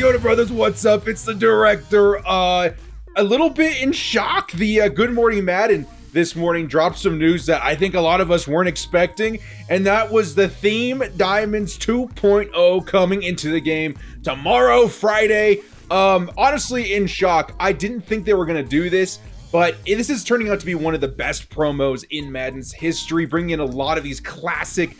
Yoda brothers, what's up? It's the director. A little bit in shock. The Good Morning Madden this morning dropped some news that I think a lot of us weren't expecting, and that was the Theme Diamonds 2.0 coming into the game tomorrow, Friday. Honestly, in shock. I didn't think they were gonna do this, but this is turning out to be one of the best promos in Madden's history, bringing in a lot of these classic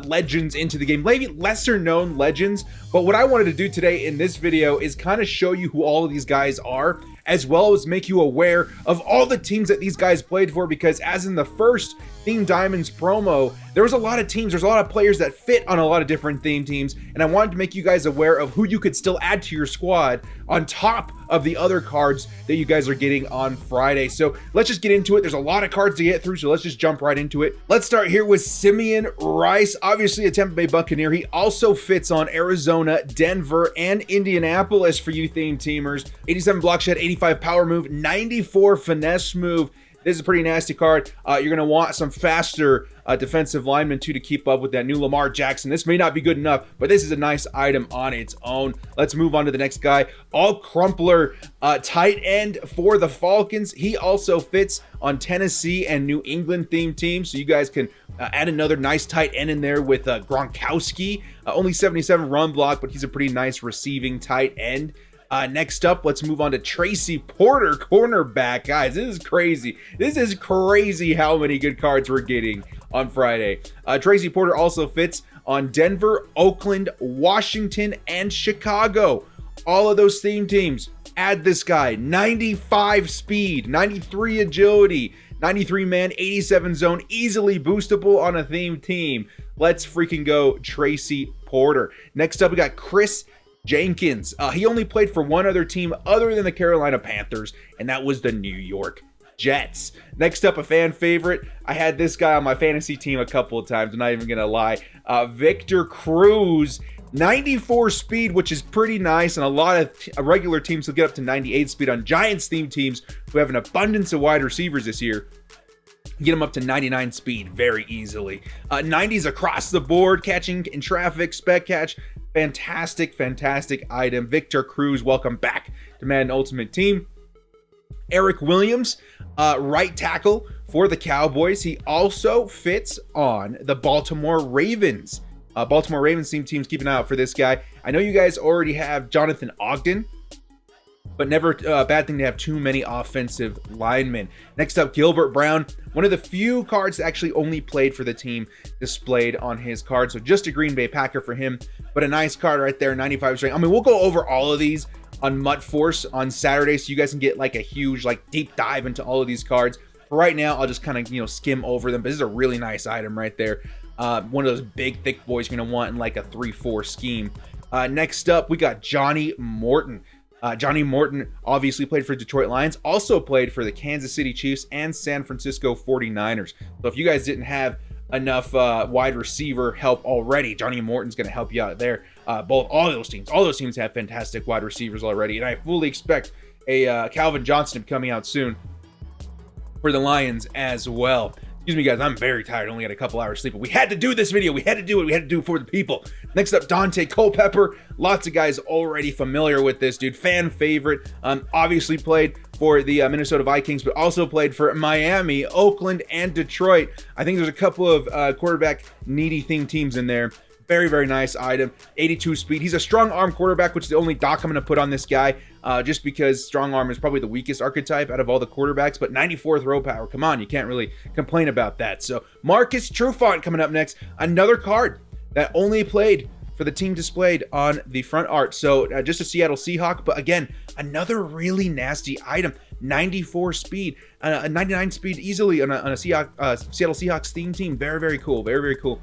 legends into the game, maybe lesser known legends. But what I wanted to do today in this video is kind of show you who all of these guys are, as well as make you aware of all the teams that these guys played for, because as in the first Theme Diamonds promo, there was a lot of teams, there's a lot of players that fit on a lot of different theme teams, and I wanted to make you guys aware of who you could still add to your squad on top of the other cards that you guys are getting on Friday. So let's just get into it. There's a lot of cards to get through, so let's just jump right into it. Let's start here with Simeon Rice, obviously a Tampa Bay Buccaneer. He also fits on Arizona, Denver, and Indianapolis for you theme teamers. 87 block shed, 85 power move, 94 finesse move. This is a pretty nasty card. You're going to want some faster defensive linemen too to keep up with that new Lamar Jackson. This may not be good enough, but this is a nice item on its own. Let's move on to the next guy. All Crumpler, tight end for the Falcons. He also fits on Tennessee and New England themed teams, so you guys can add another nice tight end in there with Gronkowski. Only 77 run block, but he's a pretty nice receiving tight end. Next up, let's move on to Tracy Porter, cornerback. Guys, this is crazy. This is crazy how many good cards we're getting on Friday. Tracy Porter also fits on Denver, Oakland, Washington, and Chicago. All of those theme teams, add this guy. 95 speed, 93 agility, 93 man, 87 zone, easily boostable on a theme team. Let's freaking go, Tracy Porter. Next up, we got Chris Jenkins. He only played for one other team other than the Carolina Panthers, and that was the New York Jets. Next up, a fan favorite. I had this guy on my fantasy team a couple of times, I'm not even gonna lie. Victor Cruz, 94 speed, which is pretty nice, and a lot of regular teams will get up to 98 speed. On Giants theme teams who have an abundance of wide receivers this year, get them up to 99 speed very easily. 90s across the board, catching in traffic, spec catch. Fantastic item. Victor Cruz, welcome back to Madden Ultimate Team. Eric Williams, right tackle for the Cowboys. He also fits on the Baltimore Ravens. Baltimore Ravens teams, keep an eye out for this guy. I know you guys already have Jonathan Ogden, but never a bad thing to have too many offensive linemen. Next up, Gilbert Brown, one of the few cards that actually only played for the team displayed on his card. So just a Green Bay Packer for him, but a nice card right there, 95 strength. I mean, we'll go over all of these on Mutt Force on Saturday, so you guys can get like a huge, like deep dive into all of these cards. For right now, I'll just kind of, skim over them, but this is a really nice item right there. One of those big, thick boys you're gonna want in like a 3-4 scheme. Next up, we got Johnny Morton. Johnny Morton obviously played for Detroit Lions, also played for the Kansas City Chiefs and San Francisco 49ers. So if you guys didn't have enough wide receiver help already, Johnny Morton's going to help you out there. All those teams have fantastic wide receivers already, and I fully expect a Calvin Johnson to be coming out soon for the Lions as well. Excuse me, guys, I'm very tired. Only got a couple hours sleep, but we had to do this video. We had to do it. We had to do it for the people. Next up, Dante Culpepper. Lots of guys already familiar with this dude. Fan favorite. Obviously played for the Minnesota Vikings, but also played for Miami, Oakland, and Detroit. I think there's a couple of quarterback needy themed teams in there. Very nice item. 82 speed. He's a strong arm quarterback, which is the only doc I'm going to put on this guy, just because strong arm is probably the weakest archetype out of all the quarterbacks, but 94 throw power. Come on, you can't really complain about that. So Marcus Trufant coming up next. Another card that only played for the team displayed on the front art. So just a Seattle Seahawk, but again, another really nasty item. 94 speed, 99 speed easily on a Seattle Seahawks theme team. Very cool. Very cool.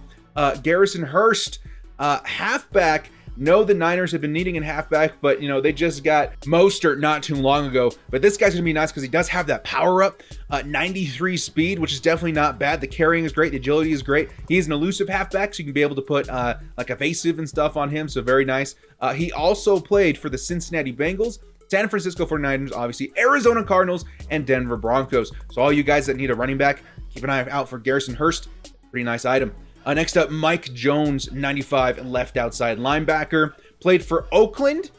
Garrison Hearst, halfback. No, the Niners have been needing a halfback, but they just got Mostert not too long ago. But this guy's gonna be nice because he does have that power up, 93 speed, which is definitely not bad. The carrying is great, the agility is great. He's an elusive halfback, so you can be able to put like evasive and stuff on him, so very nice. He also played for the Cincinnati Bengals, San Francisco 49ers, obviously, Arizona Cardinals, and Denver Broncos. So all you guys that need a running back, keep an eye out for Garrison Hearst. Pretty nice item. Next up, Mike Jones, 95, left outside linebacker. Played for Oakland,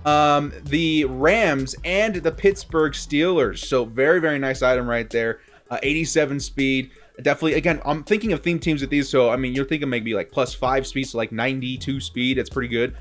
the Rams and the Pittsburgh Steelers. So very, very nice item right there. 87 speed. Definitely, again, I'm thinking of theme teams with these. So, I mean, you're thinking maybe like +5 speed, so like 92 speed. That's pretty good.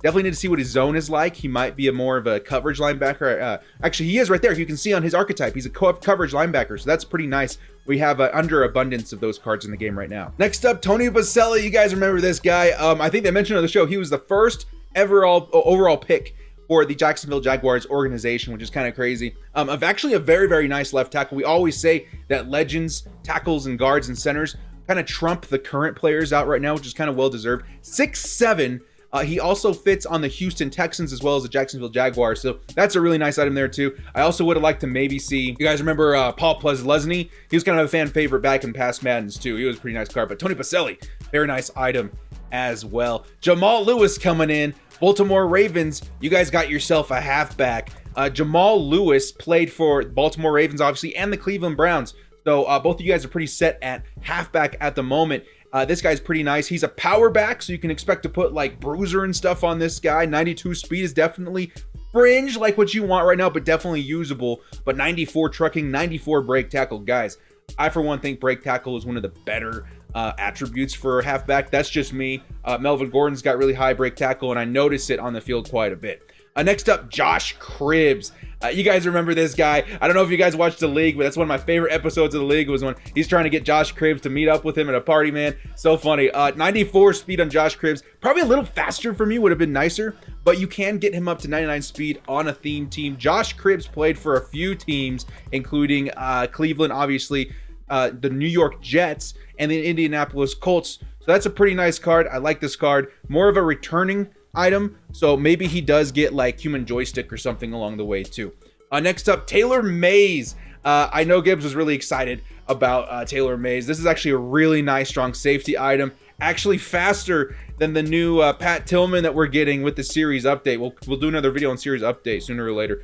Definitely need to see what his zone is like. He might be more of a coverage linebacker. Actually, he is right there. You can see on his archetype, he's a coverage linebacker. So that's pretty nice. We have an underabundance of those cards in the game right now. Next up, Tony Boselli. You guys remember this guy. I think they mentioned on the show, he was the first overall pick for the Jacksonville Jaguars organization, which is kind of crazy. Of actually a very, very nice left tackle. We always say that legends, tackles, and guards and centers kind of trump the current players out right now, which is kind of well-deserved. 6'7". He also fits on the Houston Texans as well as the Jacksonville Jaguars, so that's a really nice item there too. I also would have liked to maybe see, you guys remember Paul Plesney? He was kind of a fan favorite back in past Maddens too. He was a pretty nice card, but Tony Boselli, very nice item as well. Jamal Lewis coming in. Baltimore Ravens, you guys got yourself a halfback. Jamal Lewis played for Baltimore Ravens, obviously, and the Cleveland Browns. So both of you guys are pretty set at halfback at the moment. This guy's pretty nice. He's a power back, so you can expect to put like bruiser and stuff on this guy. 92 speed is definitely fringe, like what you want right now, but definitely usable. But 94 trucking, 94 break tackle. Guys, I for one think break tackle is one of the better attributes for halfback. That's just me. Melvin Gordon's got really high break tackle, and I notice it on the field quite a bit. Next up, Josh Cribbs. You guys remember this guy. I don't know if you guys watched The League, but that's one of my favorite episodes of The League, was when he's trying to get Josh Cribbs to meet up with him at a party, man. So funny. 94 speed on Josh Cribbs. Probably a little faster for me, would have been nicer, but you can get him up to 99 speed on a theme team. Josh Cribbs played for a few teams, including Cleveland, obviously, the New York Jets, and the Indianapolis Colts. So that's a pretty nice card. I like this card. More of a returning item, so maybe he does get like human joystick or something along the way too. Next up, Taylor Mays. I know Gibbs was really excited about Taylor Mays. This is actually a really nice strong safety item, actually faster than the new Pat Tillman that we're getting with the series update. We'll do another video on series update sooner or later.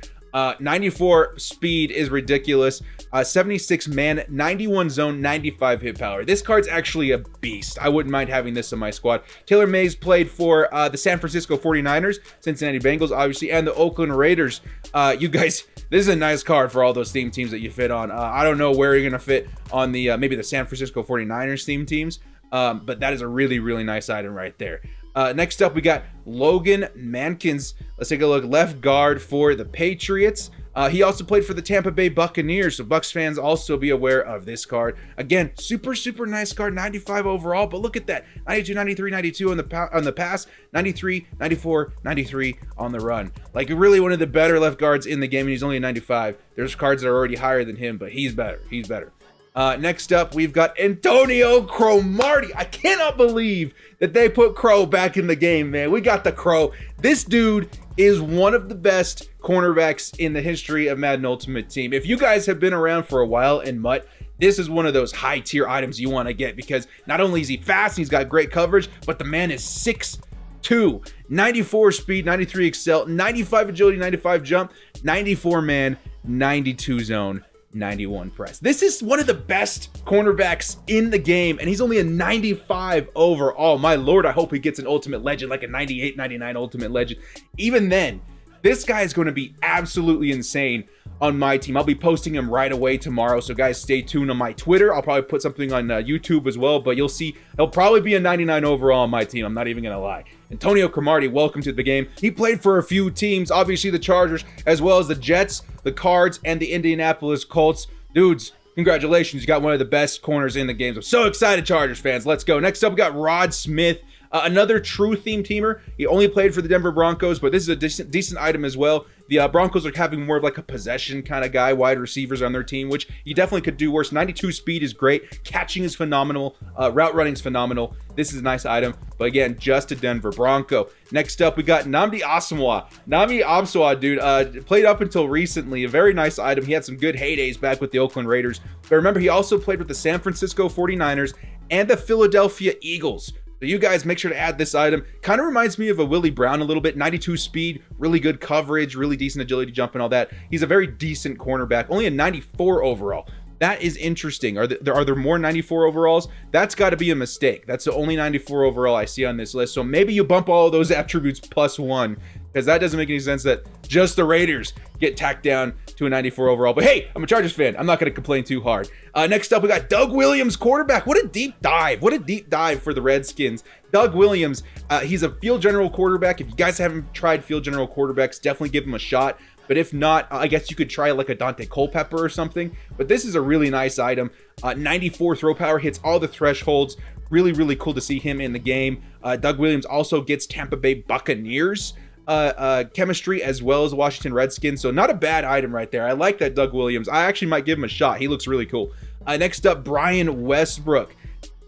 94 speed is ridiculous. 76 man, 91 zone, 95 hit power. This card's actually a beast. I wouldn't mind having this in my squad. Taylor Mays played for the San Francisco 49ers, Cincinnati Bengals, obviously, and the Oakland Raiders. You guys, this is a nice card for all those theme teams that you fit on. I don't know where you're going to fit on the maybe the San Francisco 49ers theme teams, but that is a really, really nice item right there. Next up, we got Logan Mankins. Let's take a look. Left guard for the Patriots. He also played for the Tampa Bay Buccaneers, so Bucs fans also be aware of this card. Again, super, super nice card, 95 overall, but look at that. 92, 93, 92 on the pass, 93, 94, 93 on the run. Like, really one of the better left guards in the game, and he's only a 95. There's cards that are already higher than him, but he's better. He's better. Next up, we've got Antonio Cromartie. I cannot believe that they put Crow back in the game, man. We got the Crow. This dude is one of the best cornerbacks in the history of Madden Ultimate Team. If you guys have been around for a while in MUT, this is one of those high tier items you want to get, because not only is he fast and he's got great coverage, but the man is 6'2", 94 speed, 93 excel, 95 agility, 95 jump, 94 man, 92 zone, 91 press. This is one of the best cornerbacks in the game, and he's only a 95 overall. My lord, I hope he gets an ultimate legend, like a 98, 99 ultimate legend. Even then, this guy is going to be absolutely insane on my team. I'll be posting him right away tomorrow, so guys, stay tuned on my Twitter. I'll probably put something on YouTube as well, but you'll see he'll probably be a 99 overall on my team. I'm not even gonna lie. Antonio Cromartie, welcome to the game. He played for a few teams, obviously the Chargers, as well as the Jets, the Cards, and the Indianapolis Colts. Dudes, congratulations, you got one of the best corners in the game. I'm so excited, Chargers fans. Let's go. Next up, we got Rod Smith. Another true theme teamer. He only played for the Denver Broncos, but this is a decent item as well. The Broncos are having more of like a possession kind of guy, wide receivers on their team, which you definitely could do worse. 92 speed is great. Catching is phenomenal. Route running is phenomenal. This is a nice item, but again, just a Denver Bronco. Next up, we got Nnamdi Asomugha. Nnamdi Asomugha, dude, played up until recently. A very nice item. He had some good heydays back with the Oakland Raiders. But remember, he also played with the San Francisco 49ers and the Philadelphia Eagles. So you guys make sure to add this item. Kind of reminds me of a Willie Brown a little bit. 92 speed, really good coverage, really decent agility jump and all that. He's a very decent cornerback, only a 94 overall. That is interesting. Are there more 94 overalls? That's got to be a mistake. That's the only 94 overall I see on this list. So maybe you bump all of those attributes +1. because that doesn't make any sense that just the Raiders get tacked down to a 94 overall. But hey, I'm a Chargers fan. I'm not going to complain too hard. Next up, we got Doug Williams, quarterback. What a deep dive. What a deep dive for the Redskins. Doug Williams, he's a field general quarterback. If you guys haven't tried field general quarterbacks, definitely give him a shot. But if not, I guess you could try like a Dante Culpepper or something. But this is a really nice item. 94 throw power, hits all the thresholds. Really, really cool to see him in the game. Doug Williams also gets Tampa Bay Buccaneers chemistry as well as the Washington Redskins. So not a bad item right there. I like that Doug Williams. I actually might give him a shot. He looks really cool. Next up, Brian Westbrook.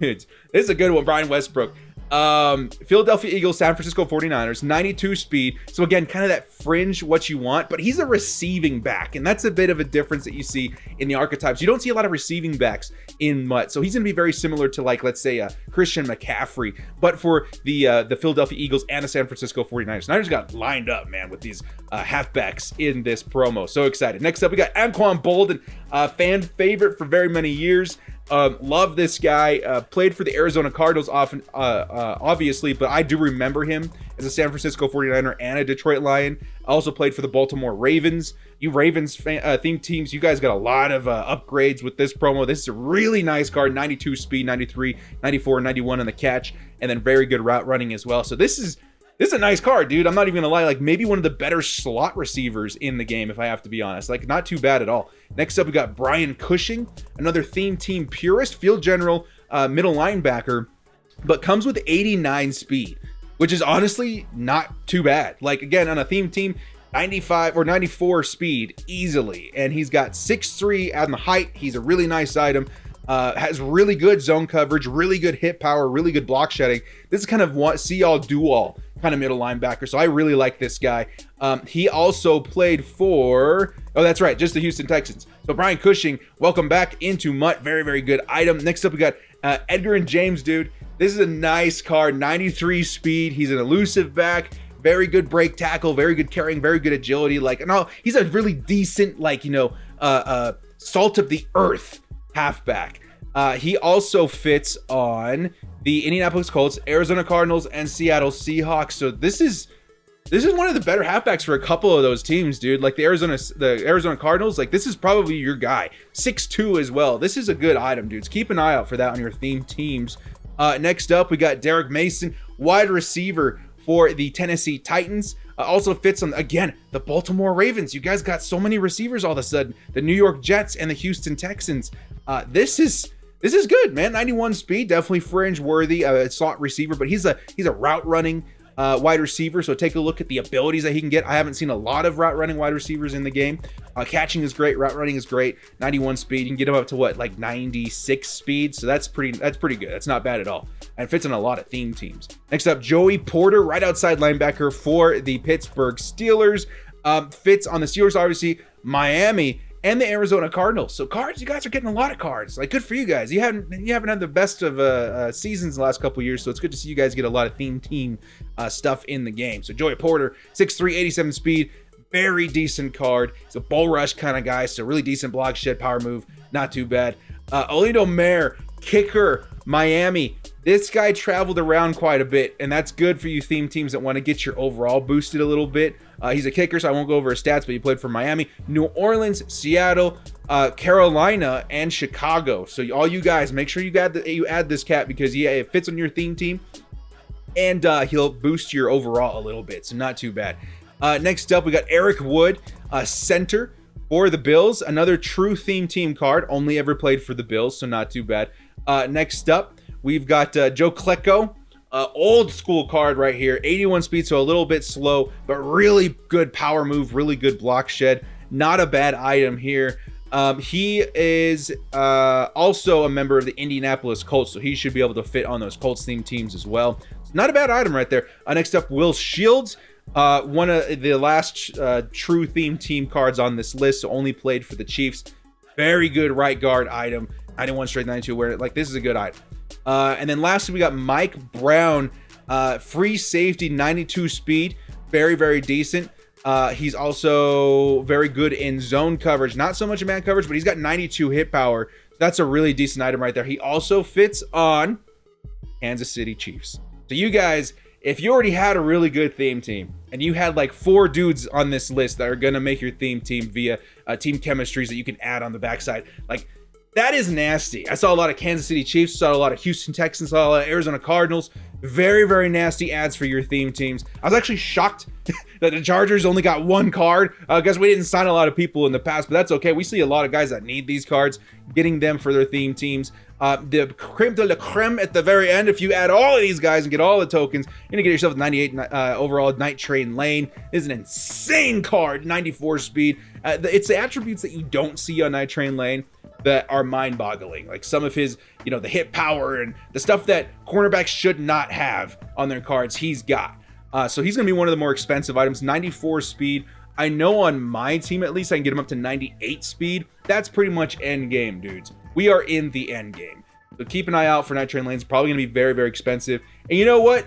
This is a good one, Brian Westbrook. Philadelphia Eagles, San Francisco 49ers, 92 speed. So again, kind of that fringe what you want, but he's a receiving back, and that's a bit of a difference that you see in the archetypes. You don't see a lot of receiving backs in MUT, so he's going to be very similar to, like, let's say Christian McCaffrey, but for the Philadelphia Eagles and the San Francisco 49ers. Niners got lined up, man, with these halfbacks in this promo. So excited. Next up, we got Antwon Bolden, fan favorite for very many years. Love this guy. Played for the Arizona Cardinals often, obviously, but I do remember him as a San Francisco 49er and a Detroit Lion. Also played for the Baltimore Ravens. You Ravens themed teams, you guys got a lot of upgrades with this promo. This is a really nice card. 92 speed, 93, 94, 91 on the catch, and then very good route running as well. So this is a nice card, dude. I'm not even gonna lie. Like, maybe one of the better slot receivers in the game, if I have to be honest. Like, not too bad at all. Next up, we got Brian Cushing, another theme team purist, field general, middle linebacker, but comes with 89 speed, which is honestly not too bad. Like, again, on a theme team, 95 or 94 speed easily, and he's got 6'3" on the height. He's a really nice item. Has really good zone coverage, really good hit power, really good block shedding. This is kind of see all do all kind of middle linebacker. So I really like this guy. He also played for, oh, that's right, just the Houston Texans. So Brian Cushing, welcome back into MUT. Very, very good item. Next up, we got Edgerrin James, dude. This is a nice card, 93 speed. He's an elusive back. Very good break tackle, very good carrying, very good agility. Like, no, he's a really decent, like, salt of the earth halfback. He also fits on the Indianapolis Colts, Arizona Cardinals, and Seattle Seahawks. So this is one of the better halfbacks for a couple of those teams, dude. Like the Arizona Cardinals, like, this is probably your guy. 6'2" as well. This is a good item, dudes. Keep an eye out for that on your theme teams. Next up, we got Derrick Mason, wide receiver for the Tennessee Titans. Also fits on, again, the Baltimore Ravens. You guys got so many receivers all of a sudden. The New York Jets and the Houston Texans. This is good, man. 91 speed, definitely fringe worthy. Slot receiver, but he's a route running wide receiver. So take a look at the abilities that he can get. I haven't seen a lot of route running wide receivers in the game. Catching is great, route running is great. 91 speed, you can get him up to what, like 96 speed. So that's pretty good. That's not bad at all, and fits on a lot of theme teams. Next up, Joey Porter, right outside linebacker for the Pittsburgh Steelers. Fits on the Steelers, obviously, Miami, and the Arizona Cardinals. So cards, you guys are getting a lot of cards. Like, good for you guys. You haven't had the best of seasons the last couple years, so it's good to see you guys get a lot of theme team stuff in the game. So Joey Porter, 6'3", 87 speed, very decent card. He's a bull rush kind of guy, so really decent block shed, power move, not too bad. Olido Mare, kicker, Miami. This guy traveled around quite a bit, and that's good for you theme teams that want to get your overall boosted a little bit. He's a kicker, so I won't go over his stats, but he played for Miami, New Orleans, Seattle, Carolina, and Chicago. So all you guys, make sure you add this cat, because it fits on your theme team, and he'll boost your overall a little bit, so not too bad. Next up, we got Eric Wood, center for the Bills. Another true theme team card, only ever played for the Bills, so not too bad. Next up, we've got Joeckel, old school card right here, 81 speed, so a little bit slow, but really good power move, really good block shed. Not a bad item here. He is also a member of the Indianapolis Colts, so he should be able to fit on those Colts themed teams as well. Not a bad item right there. Next up, Will Shields, one of the last true theme team cards on this list, so only played for the Chiefs. Very good right guard item. 91 straight, 92 where, like, this is a good item. And then lastly, we got Mike Brown, free safety, 92 speed, very, very decent. He's also very good in zone coverage, not so much in man coverage, but he's got 92 hit power. So that's a really decent item right there. He also fits on Kansas City Chiefs. So you guys, if you already had a really good theme team and you had like 4 dudes on this list that are gonna make your theme team via team chemistries that you can add on the backside. Like, that is nasty. I saw a lot of Kansas City Chiefs, saw a lot of Houston Texans, saw a lot of Arizona Cardinals. Very, very nasty ads for your theme teams. I was actually shocked that the Chargers only got 1 card. I guess we didn't sign a lot of people in the past, but that's okay. We see a lot of guys that need these cards, getting them for their theme teams. The creme de la creme at the very end, if you add all of these guys and get all the tokens, you're gonna get yourself a 98 overall Night Train Lane. This is an insane card, 94 speed. It's the attributes that you don't see on Night Train Lane that are mind-boggling, like some of his, you know, the hit power and the stuff that cornerbacks should not have on their cards, he's got. So he's gonna be one of the more expensive items. 94 speed. I know on my team at least I can get him up to 98 speed. That's pretty much end game, dudes. We are in the end game. So keep an eye out for Night Train Lanes. Probably gonna be very, very expensive. And you know what?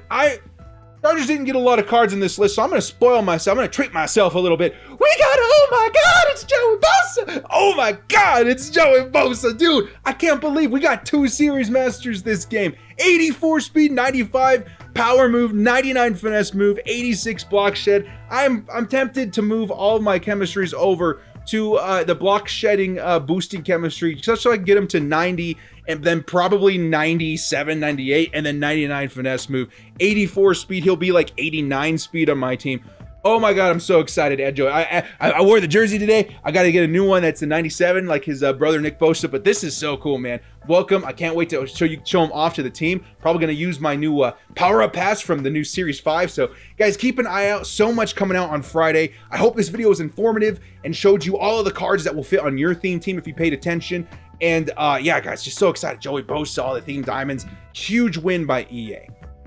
Chargers didn't get a lot of cards in this list, so I'm going to spoil myself. I'm going to treat myself a little bit. We got, oh my God, it's Joey Bosa. Oh my God, it's Joey Bosa. Dude, I can't believe we got 2 Series Masters this game. 84 speed, 95 power move, 99 finesse move, 86 block shed. I'm tempted to move all of my chemistries over to the block shedding boosting chemistry, just so I can get them to 90 and then probably 97, 98, and then 99 finesse move. 84 speed, he'll be like 89 speed on my team. Oh my God, I'm so excited, Ed Joe. I wore the jersey today. I got to get a new one that's a 97, like his brother Nick Bosa, but this is so cool, man. Welcome. I can't wait to show him off to the team. Probably going to use my new power-up pass from the new Series 5. So, guys, keep an eye out. So much coming out on Friday. I hope this video was informative and showed you all of the cards that will fit on your theme team if you paid attention. And, yeah, guys, just so excited. Joey Bosa, all the theme diamonds. Huge win by EA.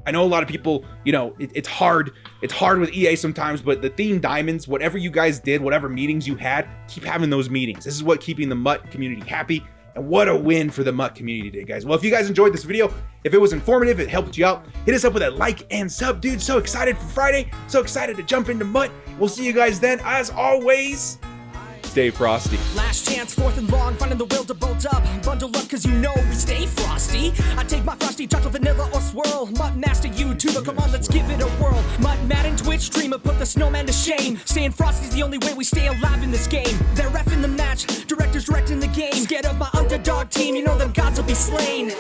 I know a lot of people, you know, it's hard with EA sometimes, but the theme diamonds, whatever you guys did, whatever meetings you had, keep having those meetings. This is what keeping the MUT community happy, and what a win for the MUT community today, guys. Well, if you guys enjoyed this video, if it was informative, it helped you out, hit us up with a like and sub, dude. So excited for Friday, so excited to jump into MUT. We'll see you guys then. As always, stay frosty. Last chance, 4th and long, finding the will to bolt up. Bundle up, cause you know we stay frosty. I take my frosty, chocolate, vanilla, or swirl. Mutt Master YouTuber, come on, let's give it a whirl. Mutt Madden Twitch streamer, put the snowman to shame. Staying frosty's the only way we stay alive in this game. They're reffing the match, directors directing the game. Scared of my underdog team, you know them gods will be slain.